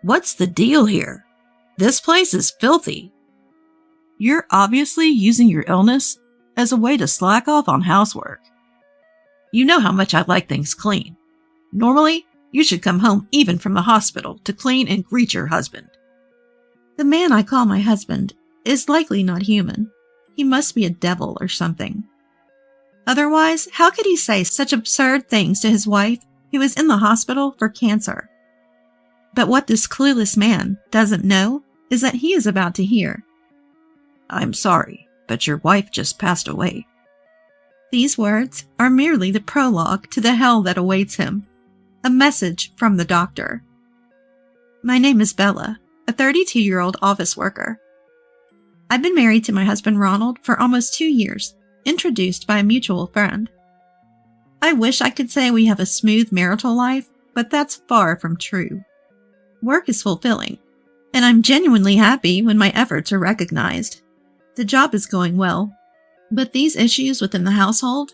What's the deal here? This place is filthy. You're obviously using your illness as a way to slack off on housework. You know how much I like things clean. Normally, you should come home even from the hospital to clean and greet your husband. The man I call my husband is likely not human. He must be a devil or something. Otherwise, how could he say such absurd things to his wife who is in the hospital for cancer? But what this clueless man doesn't know is that he is about to hear. I'm sorry, but your wife just passed away. These words are merely the prologue to the hell that awaits him. A message from the doctor. My name is Bella, a 32-year-old office worker. I've been married to my husband Ronald for almost 2 years, introduced by a mutual friend. I wish I could say we have a smooth marital life, but that's far from true. Work is fulfilling, and I'm genuinely happy when my efforts are recognized. The job is going well, but these issues within the household?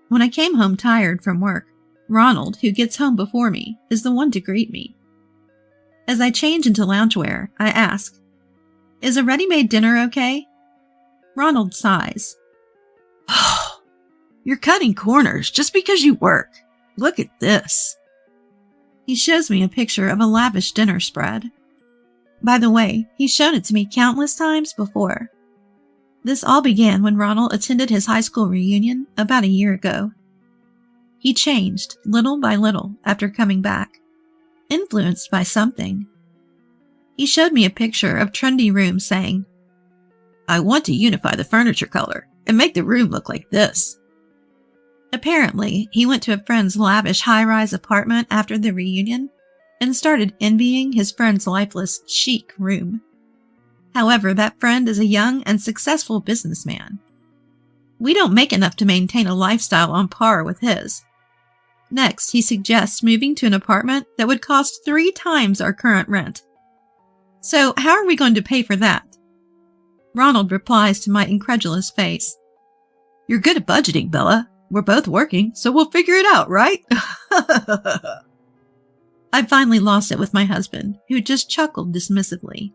When I came home tired from work, Ronald, who gets home before me, is the one to greet me. As I change into loungewear, I ask, "Is a ready-made dinner okay?" Ronald sighs. "Oh, you're cutting corners just because you work. Look at this." He shows me a picture of a lavish dinner spread. By the way, he's shown it to me countless times before. This all began when Ronald attended his high school reunion about a year ago. He changed little by little after coming back, influenced by something. He showed me a picture of trendy rooms saying, "I want to unify the furniture color and make the room look like this." Apparently, he went to a friend's lavish high-rise apartment after the reunion and started envying his friend's lifeless, chic room. However, that friend is a young and successful businessman. We don't make enough to maintain a lifestyle on par with his. Next, he suggests moving to an apartment that would cost 3 times our current rent. So, how are we going to pay for that? Ronald replies to my incredulous face, "You're good at budgeting, Bella. We're both working, so we'll figure it out, right?" I finally lost it with my husband, who just chuckled dismissively.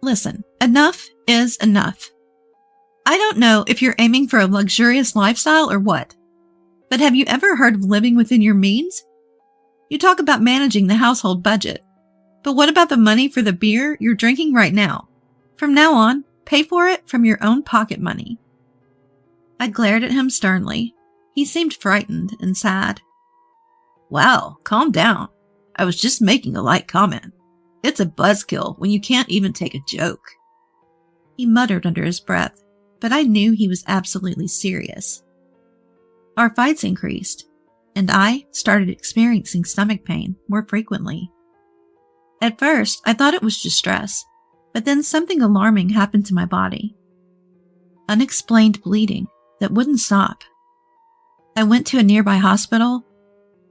Listen, enough is enough. I don't know if you're aiming for a luxurious lifestyle or what, but have you ever heard of living within your means? You talk about managing the household budget, but what about the money for the beer you're drinking right now? From now on, pay for it from your own pocket money. I glared at him sternly. He seemed frightened and sad. Wow, calm down. I was just making a light comment. It's a buzzkill when you can't even take a joke. He muttered under his breath, but I knew he was absolutely serious. Our fights increased, and I started experiencing stomach pain more frequently. At first, I thought it was just stress, but then something alarming happened to my body. Unexplained bleeding that wouldn't stop. I went to a nearby hospital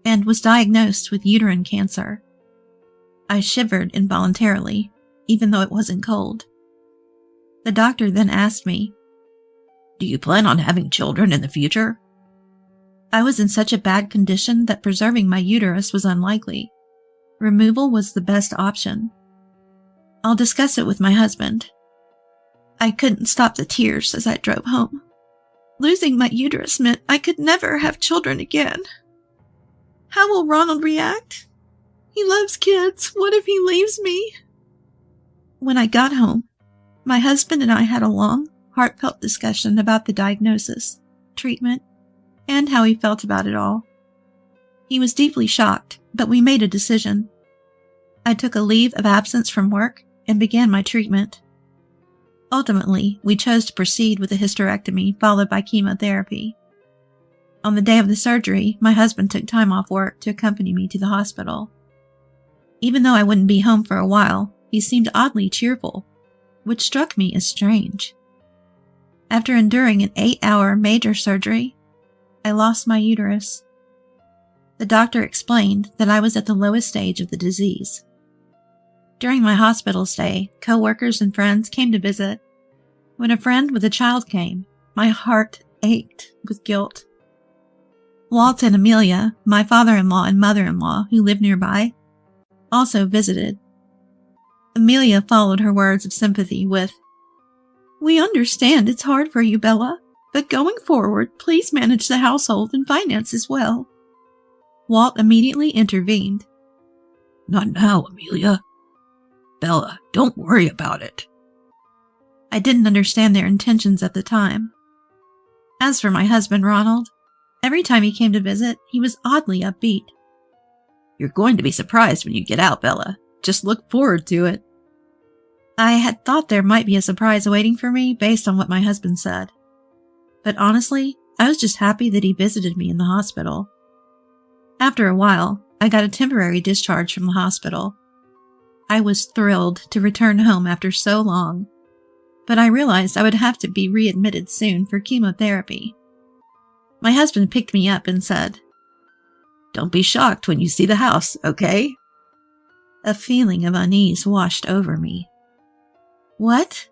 and was diagnosed with uterine cancer. I shivered involuntarily, even though it wasn't cold. The doctor then asked me, "Do you plan on having children in the future?" I was in such a bad condition that preserving my uterus was unlikely. Removal was the best option. I'll discuss it with my husband. I couldn't stop the tears as I drove home. Losing my uterus meant I could never have children again. How will Ronald react? He loves kids. What if he leaves me? When I got home, my husband and I had a long, heartfelt discussion about the diagnosis, treatment, and how he felt about it all. He was deeply shocked, but we made a decision. I took a leave of absence from work and began my treatment. Ultimately, we chose to proceed with a hysterectomy followed by chemotherapy. On the day of the surgery, my husband took time off work to accompany me to the hospital. Even though I wouldn't be home for a while, he seemed oddly cheerful, which struck me as strange. After enduring an 8-hour major surgery, I lost my uterus. The doctor explained that I was at the lowest stage of the disease. During my hospital stay, co-workers and friends came to visit. When a friend with a child came, my heart ached with guilt. Walt and Amelia, my father-in-law and mother-in-law who lived nearby, also visited. Amelia followed her words of sympathy with, "We understand it's hard for you, Bella, but going forward, please manage the household and finances well." Walt immediately intervened. "Not now, Amelia. Bella, don't worry about it." I didn't understand their intentions at the time. As for my husband, Ronald, every time he came to visit, he was oddly upbeat. "You're going to be surprised when you get out, Bella. Just look forward to it." I had thought there might be a surprise awaiting for me based on what my husband said. But honestly, I was just happy that he visited me in the hospital. After a while, I got a temporary discharge from the hospital. I was thrilled to return home after so long, but I realized I would have to be readmitted soon for chemotherapy. My husband picked me up and said, "Don't be shocked when you see the house, okay?" A feeling of unease washed over me. What?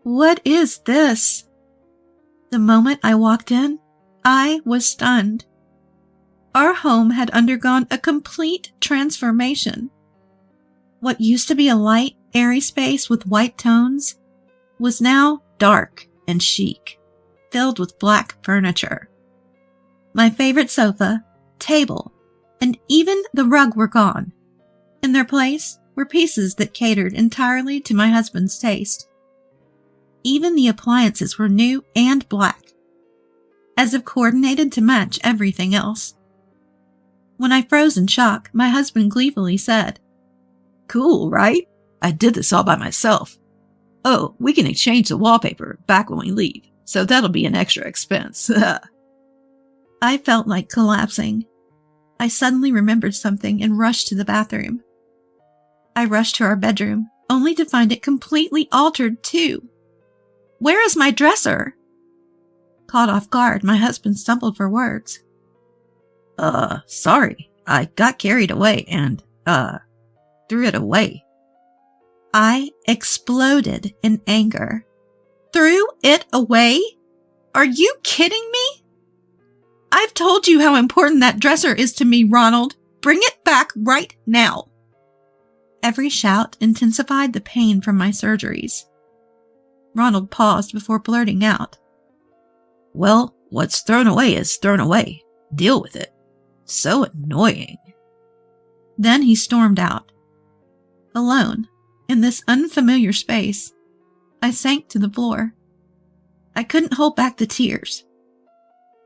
What is this? The moment I walked in, I was stunned. Our home had undergone a complete transformation. What used to be a light, airy space with white tones was now dark and chic, filled with black furniture. My favorite sofa, table, and even the rug were gone. In their place were pieces that catered entirely to my husband's taste. Even the appliances were new and black, as if coordinated to match everything else. When I froze in shock, my husband gleefully said, "Cool, right? I did this all by myself. Oh, we can exchange the wallpaper back when we leave, so that'll be an extra expense." I felt like collapsing. I suddenly remembered something and rushed to the bathroom. I rushed to our bedroom, only to find it completely altered too. "Where is my dresser?" Caught off guard, my husband stumbled for words. Sorry, I got carried away and, threw it away." I exploded in anger. "Threw it away? Are you kidding me? I've told you how important that dresser is to me, Ronald. Bring it back right now." Every shout intensified the pain from my surgeries. Ronald paused before blurting out, "Well, what's thrown away is thrown away. Deal with it. So annoying." Then he stormed out. Alone, in this unfamiliar space, I sank to the floor. I couldn't hold back the tears.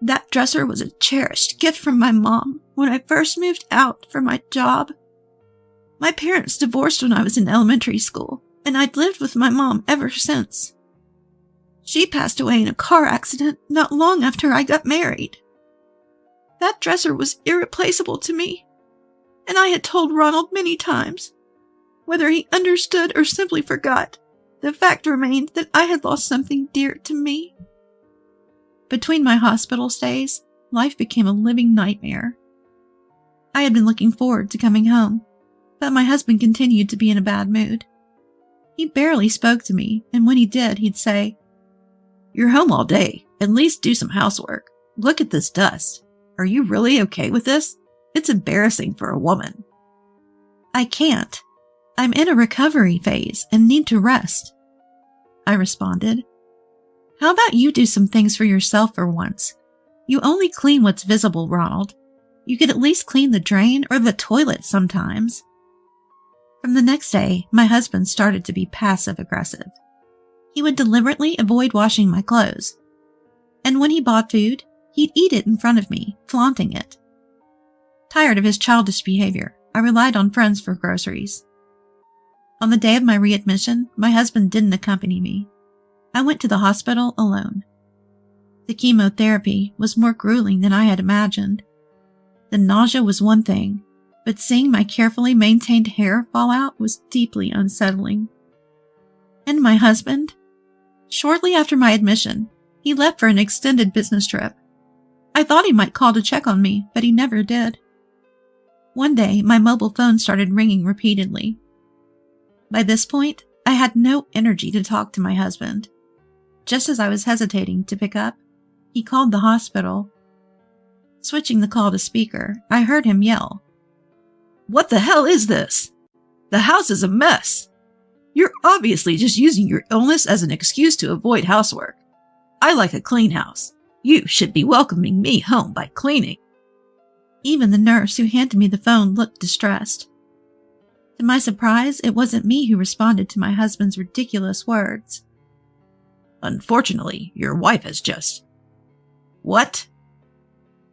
That dresser was a cherished gift from my mom when I first moved out for my job. My parents divorced when I was in elementary school, and I'd lived with my mom ever since. She passed away in a car accident not long after I got married. That dresser was irreplaceable to me, and I had told Ronald many times. Whether he understood or simply forgot, the fact remained that I had lost something dear to me. Between my hospital stays, life became a living nightmare. I had been looking forward to coming home, but my husband continued to be in a bad mood. He barely spoke to me, and when he did, he'd say, "You're home all day. At least do some housework. Look at this dust. Are you really okay with this? It's embarrassing for a woman." "I can't. I'm in a recovery phase and need to rest," I responded. "How about you do some things for yourself for once? You only clean what's visible, Ronald. You could at least clean the drain or the toilet sometimes." From the next day, my husband started to be passive-aggressive. He would deliberately avoid washing my clothes. And when he bought food, he'd eat it in front of me, flaunting it. Tired of his childish behavior, I relied on friends for groceries. On the day of my readmission, my husband didn't accompany me. I went to the hospital alone. The chemotherapy was more grueling than I had imagined. The nausea was one thing, but seeing my carefully maintained hair fall out was deeply unsettling. And my husband? Shortly after my admission, he left for an extended business trip. I thought he might call to check on me, but he never did. One day, my mobile phone started ringing repeatedly. By this point, I had no energy to talk to my husband. Just as I was hesitating to pick up, he called the hospital. Switching the call to speaker, I heard him yell, "What the hell is this? The house is a mess. You're obviously just using your illness as an excuse to avoid housework. I like a clean house. You should be welcoming me home by cleaning." Even the nurse who handed me the phone looked distressed. To my surprise, it wasn't me who responded to my husband's ridiculous words. "Unfortunately, your wife has just..." "What?"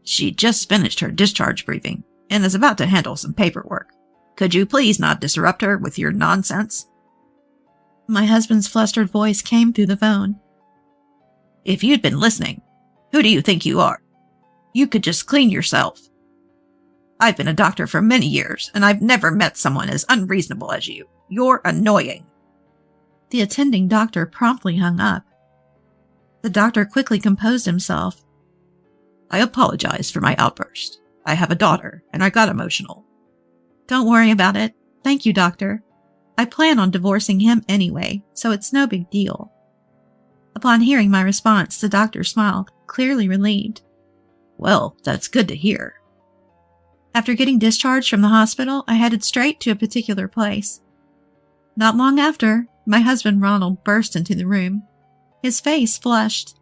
"She just finished her discharge briefing and is about to handle some paperwork. Could you please not disrupt her with your nonsense?" My husband's flustered voice came through the phone. "If you'd been listening, who do you think you are? You could just clean yourself. I've been a doctor for many years, and I've never met someone as unreasonable as you. You're annoying." The attending doctor promptly hung up. The doctor quickly composed himself. "I apologize for my outburst. I have a daughter, and I got emotional." "Don't worry about it. Thank you, doctor. I plan on divorcing him anyway, so it's no big deal." Upon hearing my response, the doctor smiled, clearly relieved. "Well, that's good to hear." After getting discharged from the hospital, I headed straight to a particular place. Not long after, my husband Ronald burst into the room. His face flushed.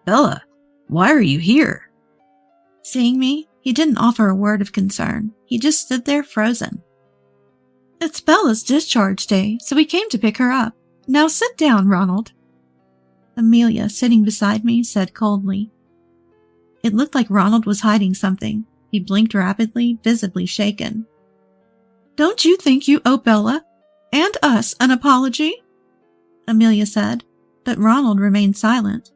"Bella, why are you here?" Seeing me, he didn't offer a word of concern. He just stood there frozen. "It's Bella's discharge day, so we came to pick her up. Now sit down, Ronald." Amelia, sitting beside me, said coldly. It looked like Ronald was hiding something. He blinked rapidly, visibly shaken. "Don't you think you owe Bella and us an apology?" Amelia said, but Ronald remained silent.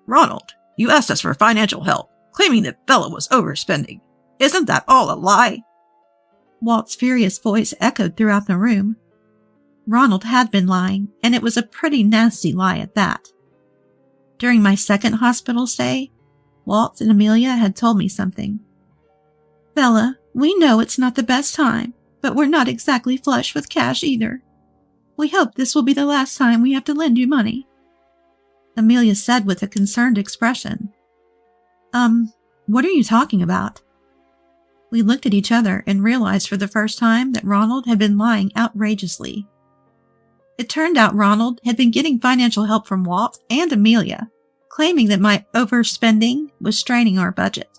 "Ronald, you asked us for financial help, claiming that Bella was overspending. Isn't that all a lie?" Walt's furious voice echoed throughout the room. Ronald had been lying, and it was a pretty nasty lie at that. During my second hospital stay, Walt and Amelia had told me something. "Bella, we know it's not the best time, but we're not exactly flush with cash either. We hope this will be the last time we have to lend you money," Amelia said with a concerned expression. What are you talking about?" We looked at each other and realized for the first time that Ronald had been lying outrageously. It turned out Ronald had been getting financial help from Walt and Amelia, claiming that my overspending was straining our budget.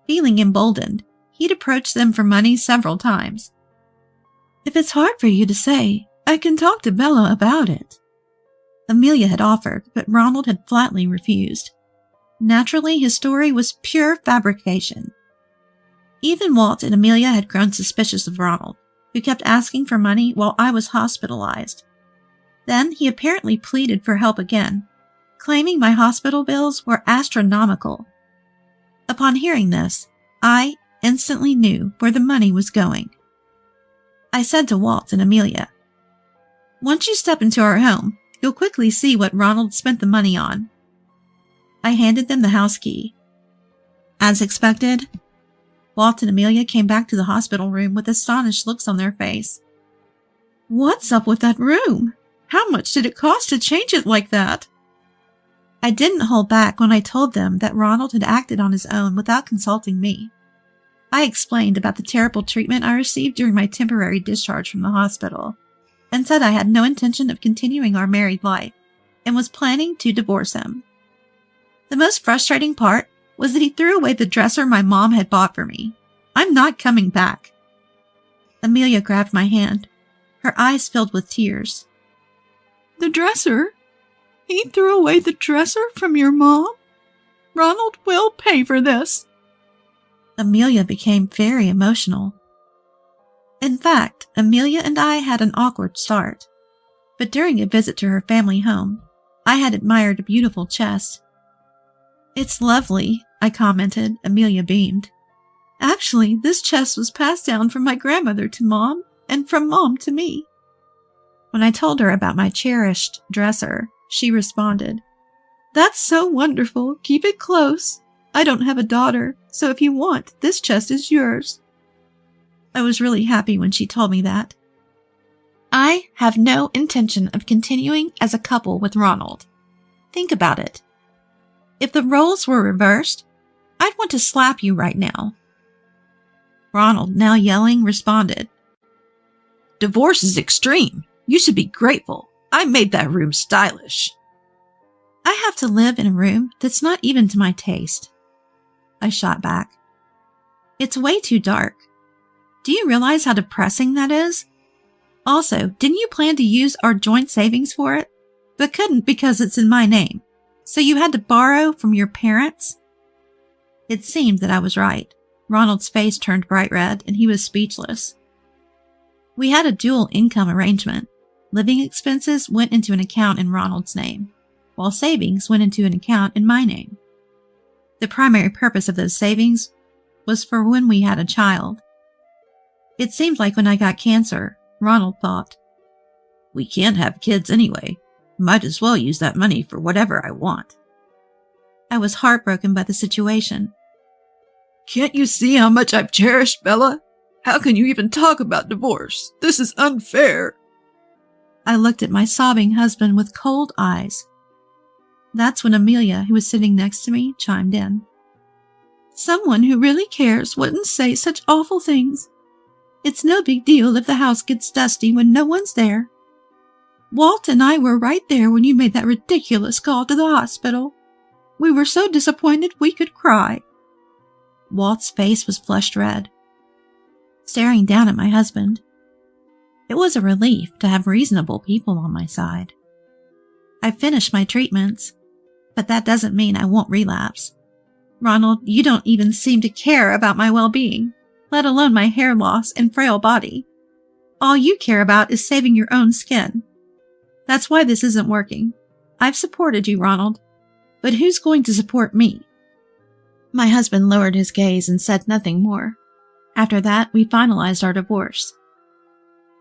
Feeling emboldened, he'd approached them for money several times. "If it's hard for you to say, I can talk to Bella about it," Amelia had offered, but Ronald had flatly refused. Naturally, his story was pure fabrication. Even Walt and Amelia had grown suspicious of Ronald, who kept asking for money while I was hospitalized. Then he apparently pleaded for help again, claiming my hospital bills were astronomical. Upon hearing this, I instantly knew where the money was going. I said to Walt and Amelia, "Once you step into our home, you'll quickly see what Ronald spent the money on." I handed them the house key. As expected, Walt and Amelia came back to the hospital room with astonished looks on their face. "What's up with that room? How much did it cost to change it like that?" I didn't hold back when I told them that Ronald had acted on his own without consulting me. I explained about the terrible treatment I received during my temporary discharge from the hospital, and said I had no intention of continuing our married life, and was planning to divorce him. The most frustrating part was that he threw away the dresser my mom had bought for me. "I'm not coming back." Amelia grabbed my hand. Her eyes filled with tears. "The dresser? He threw away the dresser from your mom? Ronald will pay for this." Amelia became very emotional. In fact, Amelia and I had an awkward start. But during a visit to her family home, I had admired a beautiful chest. "It's lovely," I commented. Amelia beamed. "Actually, this chest was passed down from my grandmother to Mom, and from Mom to me." When I told her about my cherished dresser, she responded, "That's so wonderful. Keep it close. I don't have a daughter, so if you want, this chest is yours." I was really happy when she told me that. I have no intention of continuing as a couple with Ronald. Think about it. If the roles were reversed, I'd want to slap you right now. Ronald, now yelling, responded, Divorce is extreme. You should be grateful. I made that room stylish. I have to live in a room that's not even to my taste. I shot back. It's way too dark. Do you realize how depressing that is? Also, didn't you plan to use our joint savings for it? But couldn't because it's in my name. So you had to borrow from your parents? It seemed that I was right. Ronald's face turned bright red and he was speechless. We had a dual income arrangement. Living expenses went into an account in Ronald's name, while savings went into an account in my name. The primary purpose of those savings was for when we had a child. It seemed like when I got cancer, Ronald thought, "We can't have kids anyway. Might as well use that money for whatever I want." I was heartbroken by the situation. "Can't you see how much I've cherished Bella? How can you even talk about divorce? This is unfair." I looked at my sobbing husband with cold eyes. That's when Amelia, who was sitting next to me, chimed in. "Someone who really cares wouldn't say such awful things. It's no big deal if the house gets dusty when no one's there. Walt and I were right there when you made that ridiculous call to the hospital. We were so disappointed we could cry." Walt's face was flushed red, staring down at my husband. It was a relief to have reasonable people on my side. I finished my treatments, but that doesn't mean I won't relapse. Ronald, you don't even seem to care about my well-being, let alone my hair loss and frail body. All you care about is saving your own skin. That's why this isn't working. I've supported you, Ronald, but who's going to support me? My husband lowered his gaze and said nothing more. After that, we finalized our divorce.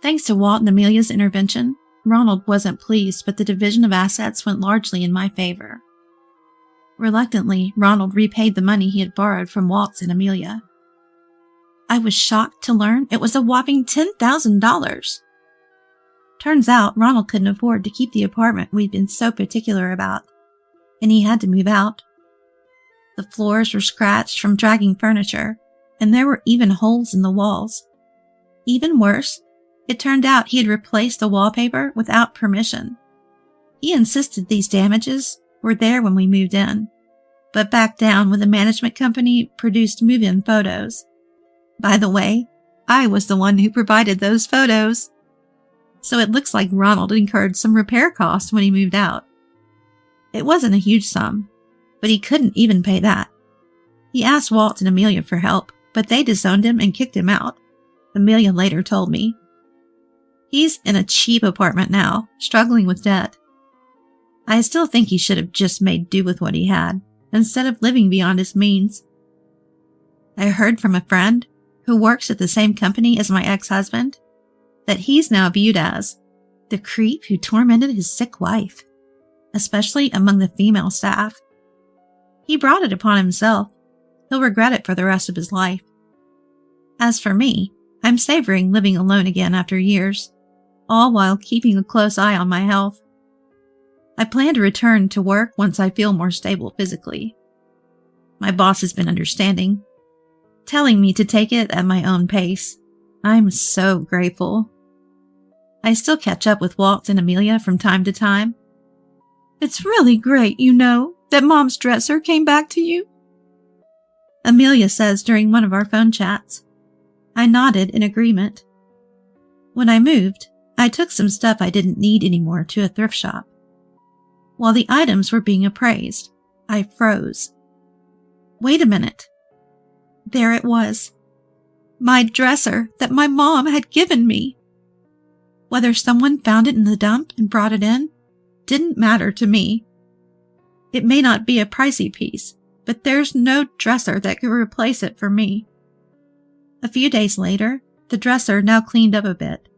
Thanks to Walt and Amelia's intervention, Ronald wasn't pleased, but the division of assets went largely in my favor. Reluctantly, Ronald repaid the money he had borrowed from Walt and Amelia. I was shocked to learn it was a whopping $10,000. Turns out Ronald couldn't afford to keep the apartment we'd been so particular about, and he had to move out. The floors were scratched from dragging furniture, and there were even holes in the walls. Even worse, it turned out he had replaced the wallpaper without permission. He insisted these damages were there when we moved in, but backed down when the management company produced move-in photos. By the way, I was the one who provided those photos. So it looks like Ronald incurred some repair costs when he moved out. It wasn't a huge sum, but he couldn't even pay that. He asked Walt and Amelia for help, but they disowned him and kicked him out. Amelia later told me. He's in a cheap apartment now, struggling with debt. I still think he should have just made do with what he had, instead of living beyond his means. I heard from a friend, who works at the same company as my ex-husband, that he's now viewed as the creep who tormented his sick wife, especially among the female staff. He brought it upon himself. He'll regret it for the rest of his life. As for me, I'm savoring living alone again after years, all while keeping a close eye on my health. I plan to return to work once I feel more stable physically. My boss has been understanding, telling me to take it at my own pace. I'm so grateful. I still catch up with Walt and Amelia from time to time. It's really great, that Mom's dresser came back to you, Amelia says during one of our phone chats. I nodded in agreement. When I moved, I took some stuff I didn't need anymore to a thrift shop. While the items were being appraised, I froze. Wait a minute. There it was. My dresser that my mom had given me. Whether someone found it in the dump and brought it in didn't matter to me. It may not be a pricey piece, but there's no dresser that could replace it for me. A few days later, the dresser, now cleaned up a bit,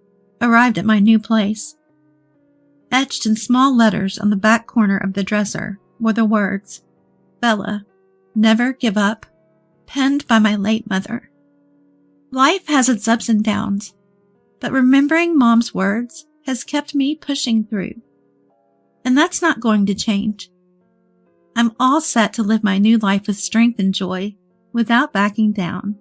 arrived at my new place. Etched in small letters on the back corner of the dresser were the words, "Bella, never give up," penned by my late mother. Life has its ups and downs, but remembering Mom's words has kept me pushing through. And that's not going to change. I'm all set to live my new life with strength and joy without backing down.